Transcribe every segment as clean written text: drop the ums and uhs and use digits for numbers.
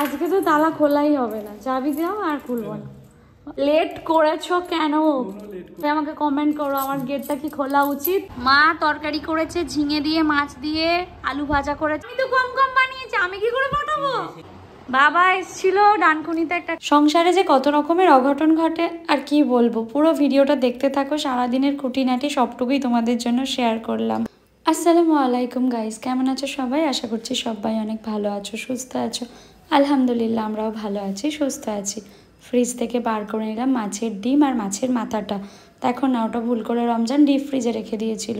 আজকে তো তালা খোলাই হবে না, চাবি দাও আর খুলবো না। লেট করেছো কেন আমাকে কমেন্ট করো, আমার গেটটা কি খোলা উচিত? মা তরকারি করেছে ঝিঙে দিয়ে, মাছ দিয়ে, আলু ভাজা করেছে। আমি তো কম কম বানিয়েছি, আমি কি করে পাঠাবো? বাবা এসেছিল ডানকুনিতে একটা। সংসারে যে কত রকমের অঘটন ঘটে আর কি বলবো, পুরো ভিডিওটা দেখতে থাকো, সারাদিনের খুঁটিনাটি সবটুকুই তোমাদের জন্য শেয়ার করলাম। আসসালামু আলাইকুম গাইস, কেমন আছো সবাই? আশা করছি সবাই অনেক ভালো আছো, সুস্থ আছো। আলহামদুলিল্লাহ আমরাও ভালো আছি, সুস্থ আছি। ফ্রিজ থেকে বার করে নিলাম মাছের ডিম আর মাছের মাথাটা। দেখো না, ওটা ভুল করে রমজান ডিপ ফ্রিজে রেখে দিয়েছিল,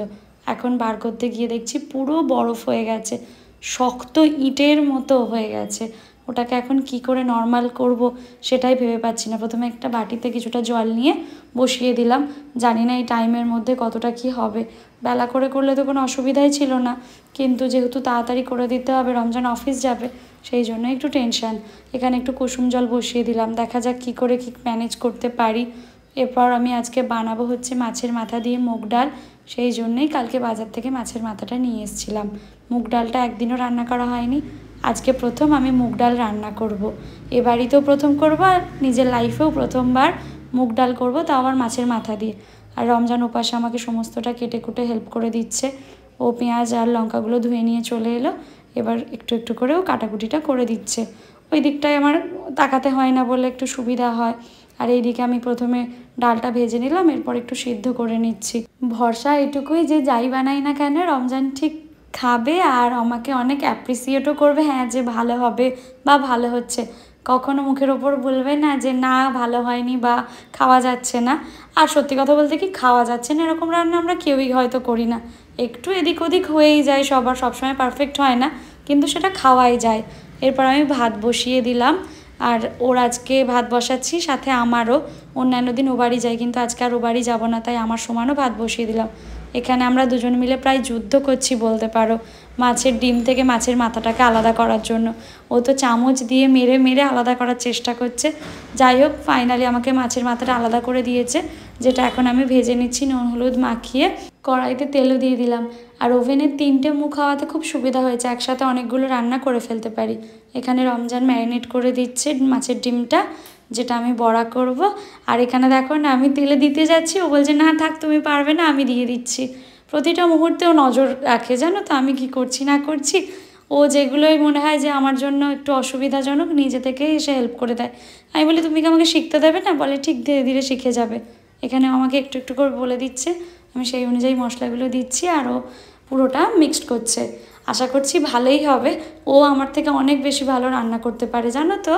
এখন বার করতে গিয়ে দেখছি পুরো বরফ হয়ে গেছে, শক্ত ইটের মতো হয়ে গেছে। ওটাকে এখন কি করে নর্মাল করব সেটাই ভেবে পাচ্ছি না। প্রথমে একটা বাটিতে কিছুটা জল নিয়ে বসিয়ে দিলাম, জানি না এই টাইমের মধ্যে কতটা কি হবে। বেলা করে করলে তো কোনো অসুবিধাই ছিল না, কিন্তু যেহেতু তাড়াতাড়ি করে দিতে হবে, রমজান অফিস যাবে, সেই জন্য একটু টেনশান। এখানে একটু কুসুম জল বসিয়ে দিলাম, দেখা যাক কী করে কী ম্যানেজ করতে পারি। এরপর আমি আজকে বানাবো হচ্ছে মাছের মাথা দিয়ে মুগ ডাল, সেই জন্যই কালকে বাজার থেকে মাছের মাথাটা নিয়ে এসেছিলাম। মুগ ডালটা একদিনও রান্না করা হয়নি, আজকে প্রথম আমি মুগ ডাল রান্না করব। এ বাড়িতেও প্রথম করব আর নিজের লাইফেও প্রথমবার মুগ ডাল করব, তাও আবার মাছের মাথা দিয়ে। আর রমজান উপাসে আমাকে সমস্তটা কেটে কুটে হেল্প করে দিচ্ছে। ও পেঁয়াজ আর লঙ্কাগুলো ধুয়ে নিয়ে চলে এলো, এবার একটু একটু করেও কাটাকুটিটা করে দিচ্ছে। ওই দিকটায় আমার তাকাতে হয় না বলে একটু সুবিধা হয়। আর এইদিকে আমি প্রথমে ডালটা ভেজে নিলাম, এরপর একটু সিদ্ধ করে নিচ্ছি। ভরসা এটুকুই যে যাই বানাই না কেন রমজান ঠিক খাবে আর আমাকে অনেক অ্যাপ্রিসিয়েটও করবে, হ্যাঁ যে ভালো হবে বা ভালো হচ্ছে। কখনো মুখের ওপর বলবে না যে না ভালো হয়নি বা খাওয়া যাচ্ছে না। আর সত্যি কথা বলতে কি, খাওয়া যাচ্ছে না এরকম রান্না আমরা কেউই হয়তো করি না, একটু এদিক ওদিক হয়েই যায়, সবার সবসময় পারফেক্ট হয় না, কিন্তু সেটা খাওয়াই যায়। এরপর আমি ভাত বসিয়ে দিলাম, আর ওর আজকে ভাত বসাচ্ছি, সাথে আমারও। অন্যান্য দিন ও বাড়ি যাই, কিন্তু আজকে আর ও বাড়ি যাবো না, তাই আমার সমানও ভাত বসিয়ে দিলাম। এখানে আমরা দুজন মিলে প্রায় যুদ্ধ করছি বলতে পারো, মাছের ডিম থেকে মাছের মাথাটাকে আলাদা করার জন্য। ও তো চামচ দিয়ে মেরে মেরে আলাদা করার চেষ্টা করছে। যাই হোক, ফাইনালি আমাকে মাছের মাথাটা আলাদা করে দিয়েছে, যেটা এখন আমি ভেজে নিচ্ছি নুন হলুদ মাখিয়ে। কড়াইতে তেলও দিয়ে দিলাম, আর ওভেনের 3টে মুখ হওয়াতে খুব সুবিধা হয়েছে, একসাথে অনেকগুলো রান্না করে ফেলতে পারি। এখানে রমজান ম্যারিনেট করে দিচ্ছে মাছের ডিমটা, যেটা আমি বড়া করব। আর এখানে দেখো না, আমি তেলে দিতে যাচ্ছি, ও বলছে না থাক তুমি পারবে না, আমি দিয়ে দিচ্ছি। প্রতিটা মুহূর্তে ও নজর রাখে, জানো তো আমি কি করছি না করছি। ও যেগুলোই মনে হয় যে আমার জন্য একটু অসুবিধাজনক, নিজে থেকে এসে হেল্প করে দেয়। আমি বলি তুমি কি আমাকে শিখতে দেবে না? বলে ঠিক ধীরে ধীরে শিখে যাবে। এখানে আমাকে একটু একটু করে বলে দিচ্ছে, আমি সেই অনুযায়ী মশলাগুলো দিচ্ছি, আর ও পুরোটা মিক্সড করছে। আশা করছি ভালোই হবে, ও আমার থেকে অনেক বেশি ভালো রান্না করতে পারে জানো তো।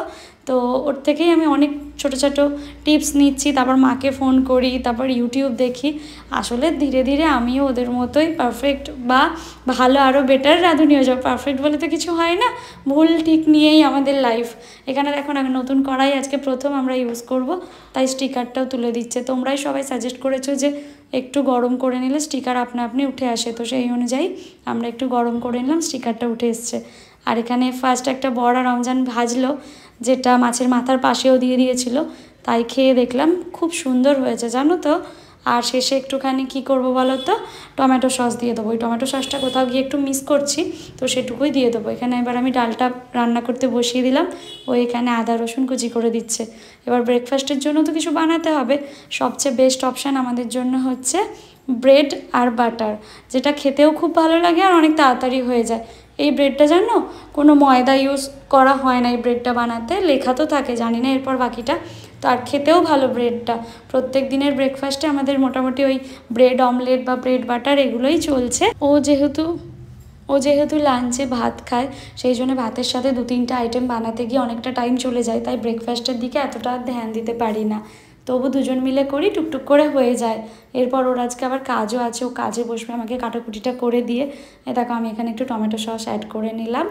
তো ওর থেকেই আমি অনেক ছোটো ছোটো টিপস নিচ্ছি, তারপর মাকে ফোন করি, তারপর ইউটিউব দেখি। আসলে ধীরে ধীরে আমিও ওদের মতোই পারফেক্ট বা ভালো আরও বেটার রাঁধুনি হয়ে যাবো। পারফেক্ট বলে তো কিছু হয় না, ভুল ঠিক নিয়েই আমাদের লাইফ। এখানে দেখো না, নতুন কড়াই আজকে প্রথম আমরা ইউজ করব, তাই স্টিকারটাও তুলে দিচ্ছে। তোমরাই সবাই সাজেস্ট করেছো যে একটু গরম করে নিলে স্টিকার আপনা আপনি উঠে আসে, তো সেই অনুযায়ী আমরা একটু গরম করে নিলাম, স্টিকারটা উঠে এসছে। আর এখানে ফার্স্ট একটা বড়া রমজান ভাজলো, যেটা মাছের মাথার পাশেও দিয়ে দিয়েছিল, তাই খেয়ে দেখলাম খুব সুন্দর হয়েছে জানো তো। আর শেষে একটুখানি কি করব বলো তো, টমেটো সস দিয়ে দেবো। ওই টমেটো সসটা কোথাও গিয়ে একটু মিস করছি, তো সেটুকুই দিয়ে দেবো। এখানে এবার আমি ডালটা রান্না করতে বসিয়ে দিলাম, ও এখানে আদা রসুন কুচি করে দিচ্ছে। এবার ব্রেকফাস্টের জন্য তো কিছু বানাতে হবে, সবচেয়ে বেস্ট অপশান আমাদের জন্য হচ্ছে ব্রেড আর বাটার, যেটা খেতেও খুব ভালো লাগে আর অনেক তাড়াতাড়ি হয়ে যায়। এই ব্রেডটা জানো কোনো ময়দা ইউজ করা হয় না এই ব্রেডটা বানাতে, লেখা তো থাকে, জানি না এরপর বাকিটা। তো আর খেতেও ভালো ব্রেডটা। প্রত্যেক দিনের ব্রেকফাস্টে আমাদের মোটামুটি ওই ব্রেড অমলেট বা ব্রেড বাটার এগুলোই চলছে। ও যেহেতু লাঞ্চে ভাত খায়, সেই জন্য ভাতের সাথে 2-3টা আইটেম বানাতে গিয়ে অনেকটা টাইম চলে যায়, তাই ব্রেকফাস্টের দিকে এতটা ধ্যান দিতে পারি না। তবু দুজন মিলে করি, টুকটুক করে হয়ে যায়। এরপর ওর আজকে আবার কাজও আছে, ও কাজে বসবে আমাকে কাটাকুটিটা করে দিয়ে। দেখো আমি এখানে একটু টমেটো সস অ্যাড করে নিলাম।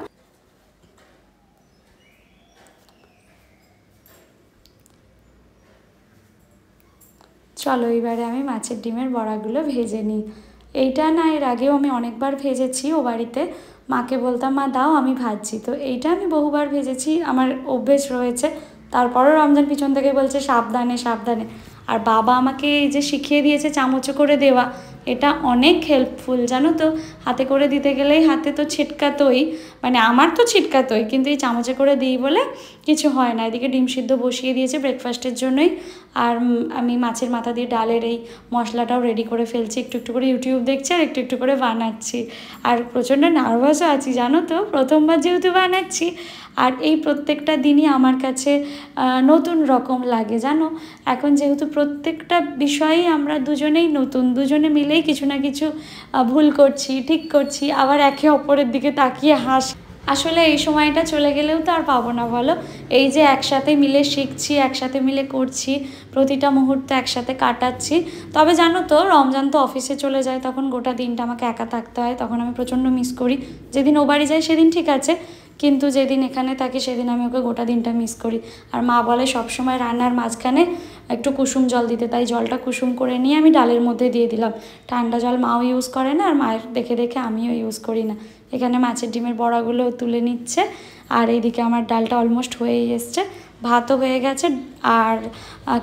চলো এবারে আমি মাছের ডিমের বড়াগুলো ভেজে নিই। এইটা না এর আগেও আমি অনেকবার ভেজেছি ও বাড়িতে, মাকে বলতাম মা দাও আমি ভাজছি, তো এইটা আমি বহুবার ভেজেছি, আমার অভ্যেস রয়েছে। তারপরও রমজান পিছন থেকে বলছে সাবধানে সাবধানে। আর বাবা আমাকে এই যে শিখিয়ে দিয়েছে চামচে করে দেওয়া, এটা অনেক হেল্পফুল জানো তো। হাতে করে দিতে গেলেই হাতে তো ছিটকাতোই, মানে আমার তো ছিটকাতোই, কিন্তু এই চামচে করে দিই বলে কিছু হয় না। এদিকে ডিম সিদ্ধ বসিয়ে দিয়েছে ব্রেকফাস্টের জন্যই, আর আমি মাছের মাথা দিয়ে ডালের এই মশলাটাও রেডি করে ফেলছি। একটু একটু করে ইউটিউব দেখছি আর একটু একটু করে বানাচ্ছি। আর প্রচণ্ড নার্ভাসও আছি জানো তো, প্রথমবার যেহেতু বানাচ্ছি। আর এই প্রত্যেকটা দিনই আমার কাছে নতুন রকম লাগে জানো। এখন যেহেতু প্রত্যেকটা বিষয়েই আমরা দুজনেই নতুন, দুজনে মিলেই কিছু না কিছু ভুল করছি, ঠিক করছি, আবার একে অপরের দিকে তাকিয়ে আসলে এই সময়টা চলে গেলেও তো আর পাবো না বলো। এই যে একসাথে মিলে শিখছি, একসাথে মিলে করছি, প্রতিটা মুহূর্ত একসাথে কাটাচ্ছি। তবে জানো তো, রমজান তো অফিসে চলে যায়, তখন গোটা দিনটা আমাকে একা থাকতে হয়, তখন আমি প্রচণ্ড মিস করি। যেদিন ও বাড়ি যায় সেদিন ঠিক আছে, কিন্তু যেদিন এখানে থাকি সেদিন আমি ওকে গোটা দিনটা মিস করি। আর মা বলে সবসময় রান্নার মাঝখানে একটু কুসুম জল দিতে, তাই জলটা কুসুম করে নিয়ে আমি ডালের মধ্যে দিয়ে দিলাম। ঠান্ডা জল মাও ইউজ করে না, আর মায়ের দেখে দেখে আমিও ইউজ করি না। এখানে মাছের ডিমের বড়াগুলো তুলে নিচ্ছে, আর এইদিকে আমার ডালটা অলমোস্ট হয়েই এসছে, ভাতও হয়ে গেছে। আর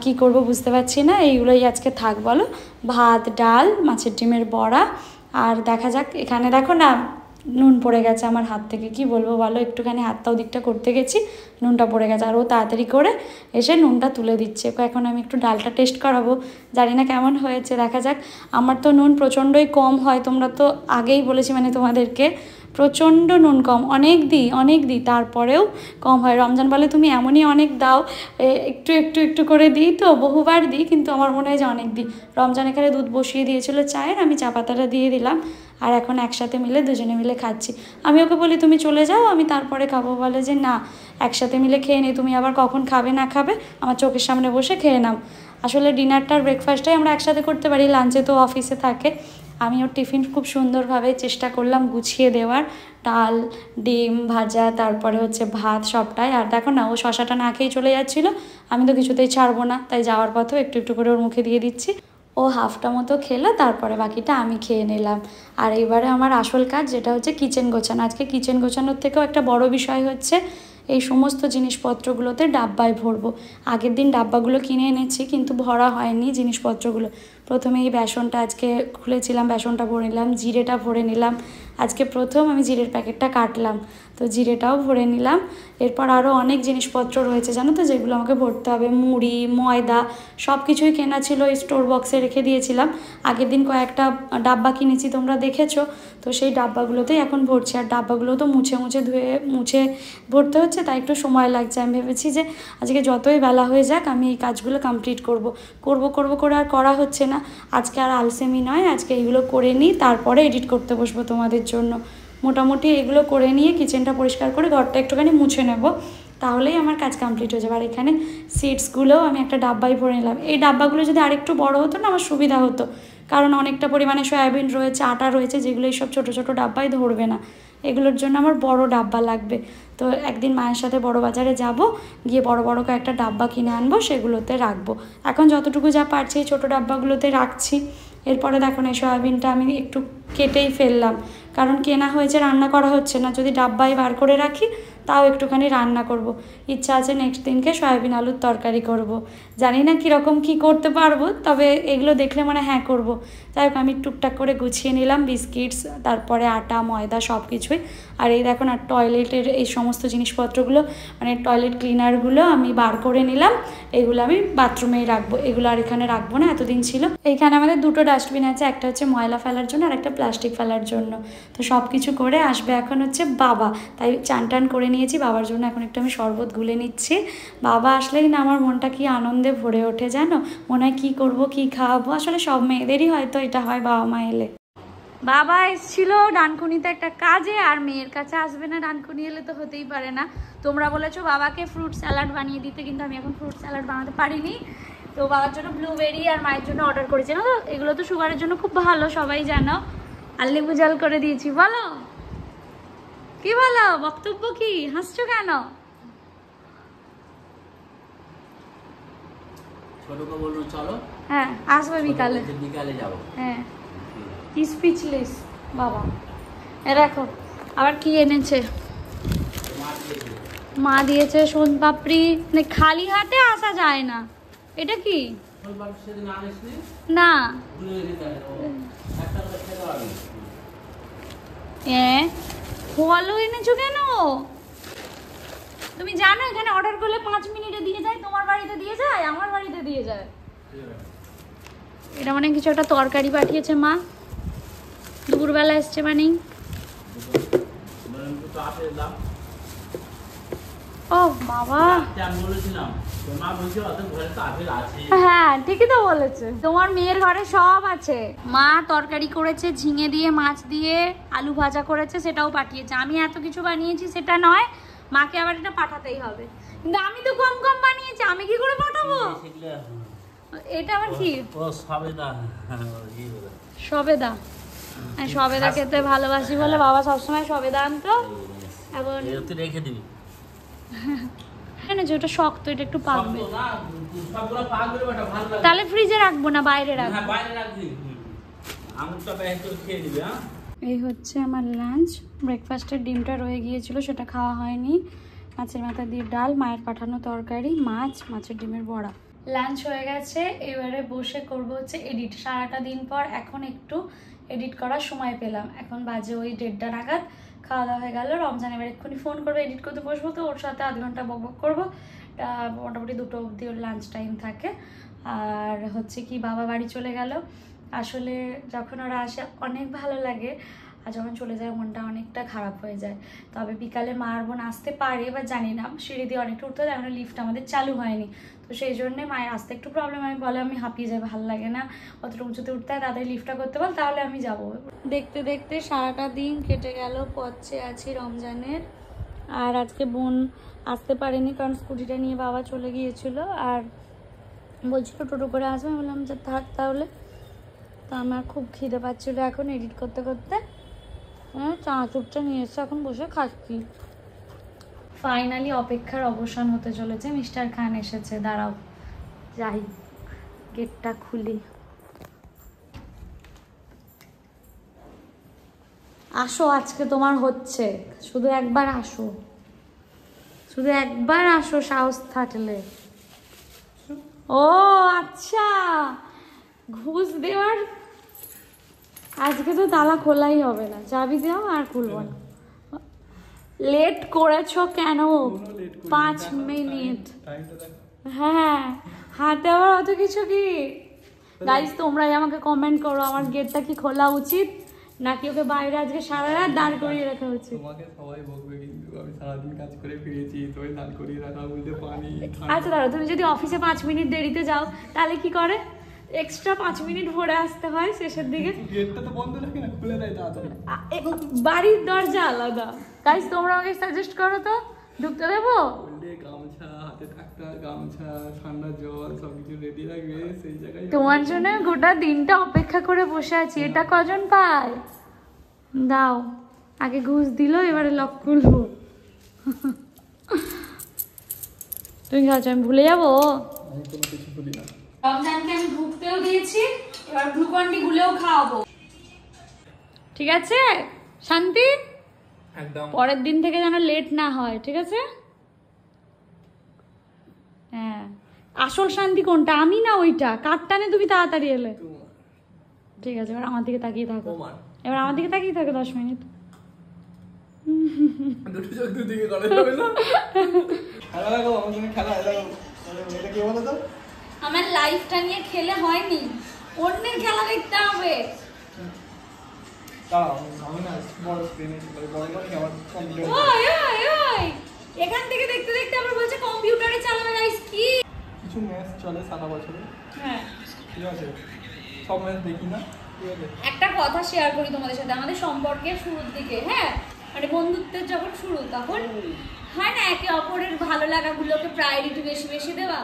কি করব বুঝতে পারছি না, এইগুলোই আজকে থাক বলো। ভাত, ডাল, মাছের ডিমের বড়া, আর দেখা যাক। এখানে দেখো না, নুন পড়ে গেছে আমার হাত থেকে, কি বলবো বলো, একটুখানি হাতটা ওদিকটা করতে গেছি, নুনটা পড়ে গেছে। আর ও তাড়াতাড়ি করে এসে নুনটা তুলে দিচ্ছে। এখন আমি একটু ডালটা টেস্ট করাবো, জানি না কেমন হয়েছে, দেখা যাক। আমার তো নুন প্রচণ্ডই কম হয়, তোমরা তো আগেই বলেছি মানে তোমাদেরকে, প্রচণ্ড নুন কম, অনেক দিই তারপরেও কম হয়। রমজান বলে তুমি এমনই অনেক দাও, একটু একটু একটু করে দিই তো, বহুবার দিই, কিন্তু আমার মনে হয় যে অনেক দিই। রমজান এখানে দুধ বসিয়ে দিয়েছিল চায়ের, আমি চা পাতাটা দিয়ে দিলাম, আর এখন একসাথে মিলে দুজনে মিলে খাচ্ছি। আমি ওকে বলি তুমি চলে যাও, আমি তারপরে খাবো। বলে যে না, একসাথে মিলে খেয়ে নিই, তুমি আবার কখন খাবে না খাবে আমার চোখের সামনে বসে খেয়ে নাও। আসলে ডিনারটার ব্রেকফাস্টটাই আমরা একসাথে করতে পারি, লাঞ্চে তো অফিসে থাকে। আমি ওর টিফিন খুব সুন্দরভাবে চেষ্টা করলাম গুছিয়ে দেওয়ার, ডাল, ডিম ভাজা, তারপরে হচ্ছে ভাত, সবটাই। আর দেখো না, ও শশাটা না খেয়েই চলে যাচ্ছিলো, আমি তো কিছুতেই ছাড়বো না, তাই যাওয়ার পথেও একটু একটু করে ওর মুখে দিয়ে দিচ্ছি। ও হাফটা মতো খেলো, তারপরে বাকিটা আমি খেয়ে নিলাম। আর এবারে আমার আসল কাজ, যেটা হচ্ছে কিচেন গোছানো। আজকে কিচেন গোছানোর থেকেও একটা বড় বিষয় হচ্ছে এই সমস্ত জিনিসপত্রগুলোতে ডাব্বায় ভরবো। আগের দিন ডাব্বাগুলো কিনে এনেছি, কিন্তু ভরা হয়নি জিনিসপত্রগুলো। প্রথমে এই বেসনটা আজকে খুলেছিলাম, বেসনটা ভরে নিলাম, জিরেটা ভরে নিলাম। আজকে প্রথম আমি জিরের প্যাকেটটা কাটলাম, তো জিরেটাও ভরে নিলাম। এরপর আরও অনেক জিনিসপত্র রয়েছে জানো তো, যেগুলো আমাকে ভরতে হবে। মুড়ি, ময়দা, সব কিছুই কেনা ছিল, স্টোর বক্সে রেখে দিয়েছিলাম। আগের দিন কয়েকটা ডাব্বা কিনেছি, তোমরা দেখেছো, তো সেই ডাব্বাগুলোতেই এখন ভরছি। আর ডাব্বাগুলো তো মুছে ভরতে হচ্ছে, তাই একটু সময় লাগছে। আমি ভেবেছি যে আজকে যতই বেলা হয়ে যাক আমি এই কাজগুলো কমপ্লিট করব করে আর করা হচ্ছে না। আজকে আর আলসেমি নয়, আজকে এইগুলো করে নিই, তারপরে এডিট করতে বসবো তোমাদের জন্য। মোটামুটি এগুলো করে নিয়ে কিচেনটা পরিষ্কার করে ঘরটা একটুখানি মুছে নেব, তাহলেই আমার কাজ কমপ্লিট হয়ে যাবে। আর এখানে সিডসগুলোও আমি একটা ডাব্বায় ভরে নিলাম। এই ডাব্বাগুলো যদি আরেকটু বড় হতো না, আমার সুবিধা হতো, কারণ অনেকটা পরিমাণে সয়াবিন রয়েছে, আটা রয়েছে, যেগুলো এইসব ছোটো ছোটো ডাব্বায় ধরবে না। এগুলোর জন্য আমার বড় ডাব্বা লাগবে। তো একদিন মায়ের সাথে বড় বাজারে যাব, গিয়ে বড় বড় কয়েকটা ডাব্বা কিনে আনবো, সেগুলোতে রাখবো। এখন যতটুকু যা পারছি এই ছোটো ডাব্বাগুলোতে রাখছি। এরপরে দেখো না, এই সয়াবিনটা আমি একটু কেটেই ফেললাম, কারণ কেনা হয়েছে, রান্না করা হচ্ছে না। যদি ডাব্বায় বার করে রাখি তাও একটুখানি রান্না করব। ইচ্ছা আছে নেক্সট দিনকে সয়াবিন আলুর তরকারি করব। জানি না কীরকম কী করতে পারবো, তবে এগুলো দেখলে মানে হ্যাঁ করব। যাই হোক, আমি টুকটাক করে গুছিয়ে নিলাম বিস্কিটস, তারপরে আটা, ময়দা, সব কিছুই। আর এই দেখো না, টয়লেটের এই সমস্ত জিনিসপত্রগুলো, মানে টয়লেট ক্লিনারগুলো আমি বার করে নিলাম। এগুলো আমি বাথরুমেই রাখবো, এগুলো আর এখানে রাখবো না, এতদিন ছিল। এইখানে আমাদের দুটো ডাস্টবিন আছে, একটা হচ্ছে ময়লা ফেলার জন্য আর একটা প্লাস্টিক ফেলার জন্য। তো সব কিছু করে আসবে এখন হচ্ছে বাবা, তাই চান টান করে নিয়েছি। বাবার জন্য এখন একটু আমি শরবত গুলে নিচ্ছি। বাবা আসলেই না আমার মনটা কি আনন্দে ভরে ওঠে জানো, মনে হয় কী করবো, কী খাওয়াবো। আসলে সব মেয়েদেরই হয়তো এটা হয় বাবা মা এলে। বাবা এসেছিল ডানকুনিতে একটা কাজে, আর মেয়ের কাছে আসবে না ডানকুনি এলে, তো হতেই পারে না। তোমরা বলেছো বাবাকে ফ্রুট স্যালাড বানিয়ে দিতে, কিন্তু আমি এখন ফ্রুট স্যালাড বানাতে পারিনি। তো বাবার জন্য ব্লুবেরি আর মায়ের জন্য অর্ডার করেছি না, তো এগুলো তো সুগারের জন্য খুব ভালো, সবাই জানো। আর লেবু জল করে দিয়েছি। বলো কি, বলো বক্তব্য কি, হাসছো কেন? হ্যাঁ আসবে বিকালে, যাবো। হ্যাঁ স্পিচলেস বাবা। এ দেখো আবার কি এনেছে, মা দিয়েছে সোন পাপড়ি। মানে খালি হাতে আসা যায় না। এটা কি না ফলও এনেছো কেন? তুমি জানো এখানে অর্ডার করলে 5 মিনিটে দিয়ে যায়, তোমার বাড়িতে দিয়ে যায়, আমার বাড়িতে দিয়ে যায়। এটা মানে কিছু একটা তরকারি পাঠিয়েছে মা, দুপুরবেলা এসছে মানে। ও বাবা, হ্যাঁ ঠিকই তো বলেছে, তোমার মেয়ের ঘরে সব আছে। মা তরকারি করেছে, ঝিঙে দিয়ে মাছ দিয়ে আলু ভাজা করেছে, সেটাও পাঠিয়েছে। আমি এত কিছু বানিয়েছি সেটা নয়, মাকে আবার এটা পাঠাতেই হবে। কিন্তু আমি তো কম কম বানিয়েছি, আমি কি করে পাঠাবো? এটা আবার কি? সবেদা। সবেদা খেতে ভালোবাসি বলে বাবা সবসময় সবেদা আনতো। এখন রেখে দিবি, ওটা শক্ত, এটা একটু পাকবে। তাহলে ফ্রিজে রাখবো না, বাইরে রাখবো। এই হচ্ছে আমার লাঞ্চ। ব্রেকফাস্টের ডিমটা রয়ে গিয়েছিল, সেটা খাওয়া হয়নি। মাছের মাথা দিয়ে ডাল, মায়ের পাঠানো তরকারি, মাছ, মাছের ডিমের বড়া। লাঞ্চ হয়ে গেছে, এবারে বসে করব হচ্ছে এডিট। সারাটা দিন পর এখন একটু এডিট করার সময় পেলাম। এখন বাজে ওই 1:30 নাগাদ। খাওয়া দাওয়া হয়ে গেল। রমজান এবার এক্ষুনি ফোন করবে, এডিট করতে বসবো, তো ওর সাথে আধ ঘন্টা বকবক করবো। মোটামুটি 2টো অবধি ওর লাঞ্চ টাইম থাকে। আর হচ্ছে কি, বাবা বাড়ি চলে গেল। আসলে যখন ওরা আসে অনেক ভালো লাগে, আর যখন চলে যায় মনটা অনেকটা খারাপ হয়ে যায়। তবে বিকালে মা আর বোন আসতে পারে, এবার জানি না, সিঁড়ি দিয়ে অনেকটা উঠতে হয়, এখন লিফট আমাদের চালু হয়নি, তো সেই জন্যে মায়ের আসতে একটু প্রবলেম। আমি বলে আমি হাঁপিয়ে যাই, ভালো লাগে না অতটা উঁচুতে উঠতে হয়, তাদের লিফটটা করতে বল, তাহলে আমি যাব। দেখতে দেখতে সারাটা দিন কেটে গেল, পথে আছি রমজানের। আর আজকে বোন আসতে পারেনি, কারণ স্কুটিটা নিয়ে বাবা চলে গিয়েছিল, আর বলছিল টোটো করে আসবে। আমি বললাম যে থাক তাহলে। তো আমার খুব খিদে পাচ্ছিল এখন এডিট করতে করতে। চানাচুরটা নিয়ে এসছে, এখন বসে খাচ্ছি। ফাইনালি অপেক্ষার অবসান হতে চলেছে, মিস্টার খান এসেছে। দাঁড়াও যাই, গেটটা খুলি। আসো, আজকে তোমার হচ্ছে, শুধু একবার আসো, শুধু একবার আসো সাহস থাকলে। ও আচ্ছা, ঘুষ দেওয়ার। আজকে তো তালা খোলাই হবে না, চাবি দাও আর খুলবো না। লেট করেছো কেন? 5 মিনিট। হ্যাঁ, হাতে আবার অত কিছু কি? গাইস তোমরাই আমাকে কমেন্ট করো, আমার গেটটা কি খোলা উচিত নাকি ওকে বাইরে আজকে সারা রাত দাঁড় করিয়ে রাখা উচিত? তোমাকে সবাই বকবে, কিন্তু আমি সারাদিন কাজ করে ফিরেছি, তোকে দাঁড় করিয়ে রাখা বলতে পানি। আচ্ছা দাঁড়াও, তুমি যদি অফিসে 5 মিনিট দেরিতে যাও তাহলে কি করে? এক্সট্রা 5 মিনিট ভরে আসতে হয় শেষের দিকে। গেটটা তো বন্ধ রাখি না, খুলে দেয় তাড়াতাড়ি। বাড়ির দরজা আলাদা। গাইস তোমরা আমাকে সাজেস্ট করো তো, ঢুকতে দেবো? বললে গামছা হাতে থাকতে, গামছা, ঠান্ডা জল সবকিছু রেডি রাখবে, সেই জায়গায়। তোমার জন্য গোটা দিনটা অপেক্ষা করে বসে আছি। এটা কজন পায়? দাও, আগে ঘুষ দিল, এবারে লক খুলবো। তুমি ভাবছো আমি ভুলে যাবো? আমি কোনো কিছু ভুলি না। রমজানকে আমি ঢুকতেও দিয়েছি, এবার গ্লুকন-ডি গুলেও খাওয়াবো, ঠিক আছে? শান্তি। একদম পরের দিন থেকে যেন লেট না হয়, ঠিক আছে? হ্যাঁ, আসল শান্তি কোনটা, আমি না ওইটা? কাটটানে তুমি তাড়াতাড়ি এলে। ঠিক আছে, এবার আমার দিকে তাকিয়ে থাকো। এবার আমার দিকে তাকিয়ে থাকো 10 মিনিট। দুটো চোখ দুদিকে করে যাবে না। খেলা লাগো, আমার সঙ্গে খেলা লাগো। এটা কি বলো তো? আমার লাইফটা নিয়ে খেলে হয়নি, অন্যের খেলা দেখতে হবে। দাঁড়াও, আমি না বড় স্ক্রিনে বড় আমার কম্পিউটার। ওই ওই ওই, এখান থেকে দেখতে দেখতে আবার বলছে কম্পিউটারে চালাবে। গাইস কি কিছু ম্যাচ চলে সারা বছরে। হ্যাঁ ঠিক আছে, সব ম্যাচ দেখি না। ঠিক আছে, একটা কথা শেয়ার করি তোমাদের সাথে। আমাদের সম্পর্কের শুরুর দিকে, হ্যাঁ মানে বন্ধুত্বের যখন শুরু, তখন হয় না একে অপরের ভালো লাগাগুলোকে প্রায়োরিটি বেশি বেশি দেওয়া।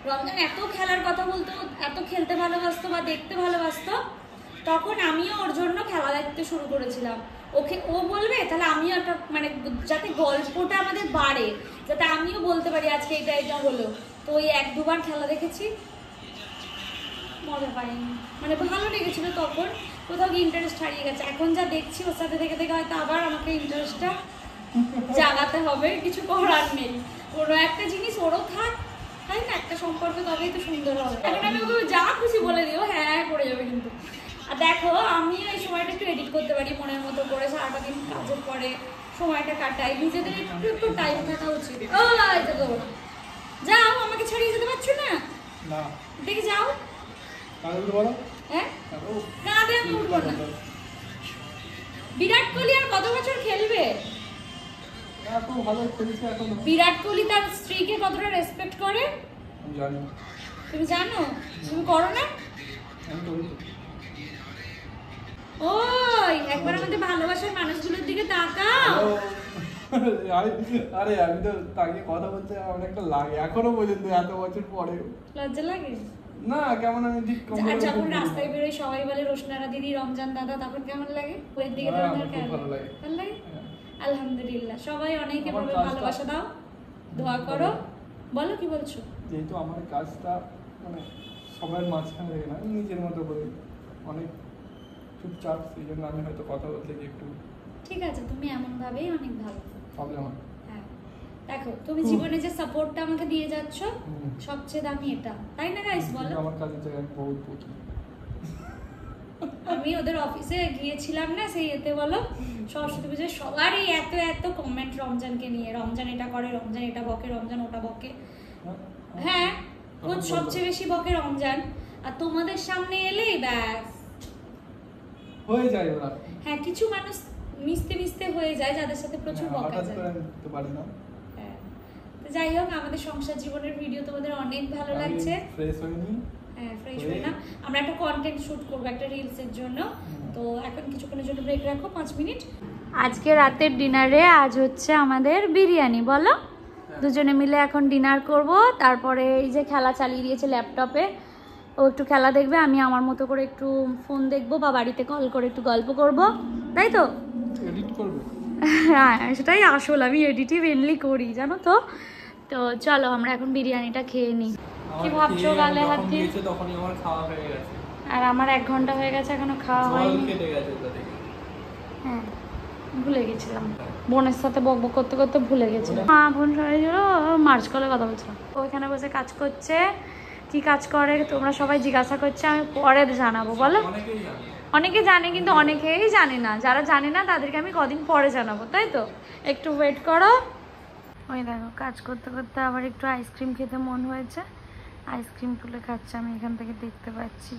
রমজান এত খেলার কথা বলতো, এত খেলতে ভালোবাসতো বা দেখতে ভালোবাসতো, তখন আমিও ওর জন্য খেলা দেখতে শুরু করেছিলাম। ওকে ও বলবে, তাহলে আমিও একটা মানে যাতে গল্পটা আমাদের বাড়ে, যাতে আমিও বলতে পারি আজকে এটা এটা হলো। তো ওই 1-2 বার খেলা দেখেছি, মজা পাইনি, মানে ভালো লেগেছিল তখন, কোথাও গিয়ে ইন্টারেস্ট হারিয়ে গেছে। এখন যা দেখছি ওর সাথে দেখে দেখে হয়তো আবার আমাকে ইন্টারেস্টটা জাগাতে হবে, কিছু করার নেই। কোনো একটা জিনিস ওরও থাক তাই না? একটা সম্পর্ক তবেই তো সুন্দর হবে। এখন আমি ওকে যা খুশি বলে দিও, হ্যাঁ করে যাবে কিন্তু। আর দেখো আমি এই সময়টা একটু এডিট করতে পারি মনের মতো করে, সারাটা দিন কাজের পরে সময়টা কাটাই, নিজেদের একটু একটু টাইম থাকা উচিত। যাও, আমাকে ছাড়িয়ে যেতে পারছো না? না দেখে যাও। বলো হ্যাঁ কাঁদে, আমি উঠবো না। বিরাট কোহলি আর কত বছর খেলবে? বিরাট কোহলি তার স্ত্রীকে কতটা রেসপেক্ট করে তুমি জানো? তুমি করো না? ওই একবার আমাদের ভালোবাসার মানুষগুলোর দিকে তাকাও। আরে আমি তো তাকে কথা বলতে আমার একটা লাগে এখনো পর্যন্ত, এত বছর পরে। লজ্জা লাগে না, কেমন আমি ঠিক আর যখন রাস্তায় বেরোই সবাই বলে রোশনারা দিদি, রমজান দাদা, তখন কেমন লাগে? ওর দিকে ভালো লাগে। ভালো লাগে? আলহামদুলিল্লাহ। সবাই অনেকে ভাবে ভালোবাসা দাও, দোয়া করো। বলো কি বলছো? যেহেতু আমার কাজটা মানে সবার মাঝখানে থেকে না, নিজের মতো করে অনেক চুপচাপ, সেই জন্য আমি হয়তো কথা বলতে গিয়ে একটু। ঠিক আছে, তুমি এমন ভাবেই অনেক ভালো। প্রবলেম হয়। হ্যাঁ দেখো, তুমি জীবনে যে সাপোর্টটা আমাকে দিয়ে যাচ্ছ সবচেয়ে দামি এটা, তাই না গাইস? বলো। আমার কাজের জায়গায় বহুত বহুত আমি ওদের অফিসে গিয়েছিলাম না সেই এতে, বলো সরস্বতী পুজোয় সবারই এত এত কমেন্ট রমজানকে নিয়ে, রমজান এটা করে, রমজান এটা বকে, রমজান ওটা বকে। হ্যাঁ সবচেয়ে বেশি বকে রমজান, আর তোমাদের সামনে এলেই ব্যাস হয়ে যায় ওরা। হ্যাঁ কিছু মানুষ মিশতে মিশতে হয়ে যায় যাদের সাথে প্রচুর বকা যায়। হ্যাঁ তো যাই হোক, আমাদের সংসার জীবনের ভিডিও তোমাদের অনেক ভালো লাগছে। ফ্রেশ হয়নি? হ্যাঁ ফ্রেশ হই না, আমরা একটা কন্টেন্ট শুট করবো একটা রিলসের জন্য। তো এখন কিছুক্ষণের জন্য ব্রেক রাখো 5 মিনিট। আজকে রাতের ডিনারে আজ হচ্ছে আমাদের বিরিয়ানি। বলো, দুজনে মিলে এখন ডিনার করব। তারপরে এই যে খেলা চালিয়ে দিয়েছে ল্যাপটপে, ও একটু খেলা দেখবে, আমি আমার মতো করে একটু ফোন দেখবো বা বাড়িতে কল করে একটু গল্প করব, তাই তো? এডিট করবে? হ্যাঁ সেটাই আসল, আমি এডিটই মেনলি করি জানো তো। তো চলো আমরা এখন বিরিয়ানিটা খেয়ে নিই। কি ভাবছো গালে হাত দিয়ে? তখনই আমার খাওয়া হয়ে গেছে, আর আমার 1 ঘন্টা হয়ে গেছে এখনো খাওয়া হয়নি। হ্যাঁ ভুলে গেছিলাম, বোনের সাথে বকবক করতে করতে ভুলে গেছিলাম। মা বোন সবাই ছিল, মার্চ কলে কথা বলছিলাম। ওইখানে বসে কাজ করছে, কি কাজ করে তোমরা সবাই জিজ্ঞাসা করছে, আমি পরে জানাবো। বলো, অনেকে জানে কিন্তু অনেকেই জানে না, যারা জানে না তাদেরকে আমি কদিন পরে জানাবো, তাই তো? একটু ওয়েট করো। ওই দেখো কাজ করতে করতে আবার একটু আইসক্রিম খেতে মন হয়েছে, আইসক্রিম তুলে খাচ্ছে, আমি এখান থেকে দেখতে পাচ্ছি।